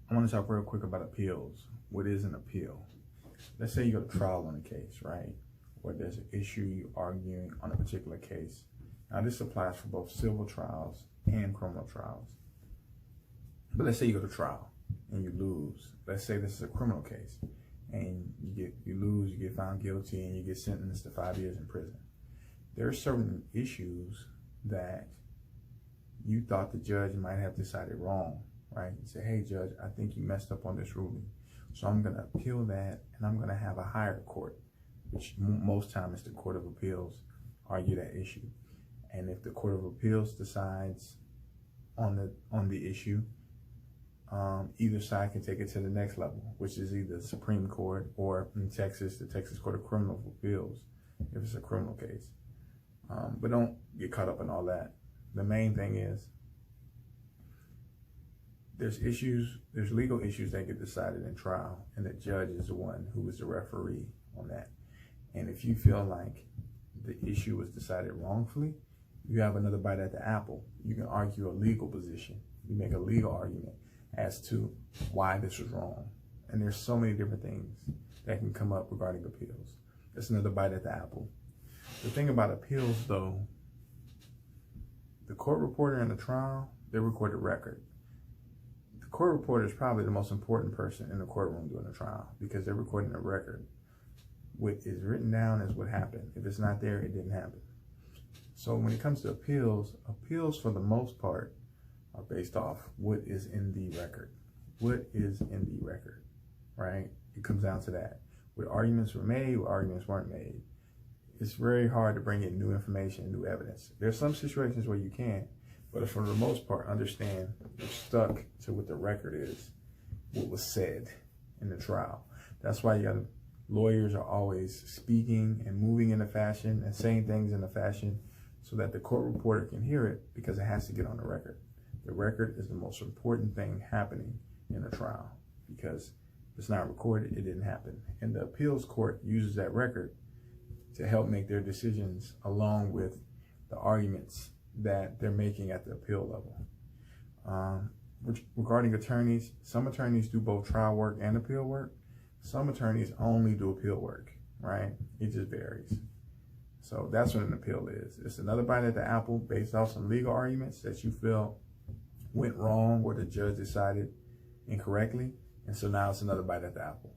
I want to talk real quick about appeals. What is an appeal? Let's say you go to trial on a case, right? Where there's an issue you're arguing on a particular case. Now this applies for both civil trials and criminal trials. But let's say you go to trial and you lose. Let's say this is a criminal case and you lose, you get found guilty, and you get sentenced to 5 years in prison. There are certain issues that you thought the judge might have decided wrong, right? You say, hey judge, I think you messed up on this ruling. So I'm gonna appeal that, and I'm gonna have a higher court, which most times is the Court of Appeals, argue that issue. And if the Court of Appeals decides on the issue, either side can take it to the next level, which is either the Supreme Court or in Texas, the Texas Court of Criminal Appeals, if it's a criminal case. But don't get caught up in all that. The main thing is there's legal issues that get decided in trial, and the judge is the one who is the referee on that. And if you feel like the issue was decided wrongfully, you have another bite at the apple. You can argue a legal position. You make a legal argument as to why this was wrong. And there's so many different things that can come up regarding appeals. That's another bite at the apple. The thing about appeals, though, the court reporter in the trial, they record the record. The court reporter is probably the most important person in the courtroom during the trial because they're recording the record. What is written down is what happened. If it's not there, it didn't happen. So when it comes to appeals for the most part are based off what is in the record. What is in the record, right? It comes down to that. What arguments were made, what arguments weren't made. It's very hard to bring in new information, new evidence. There's some situations where you can, but for the most part, understand you're stuck to what the record is, what was said in the trial. That's why lawyers are always speaking and moving in a fashion and saying things in a fashion so that the court reporter can hear it, because it has to get on the record. The record is the most important thing happening in a trial, because if it's not recorded, it didn't happen. And the appeals court uses that record to help make their decisions along with the arguments that they're making at the appeal level. Regarding attorneys, some attorneys do both trial work and appeal work. Some attorneys only do appeal work, right? It just varies. So that's what an appeal is. It's another bite at the apple based off some legal arguments that you feel went wrong or the judge decided incorrectly. And so now it's another bite at the apple.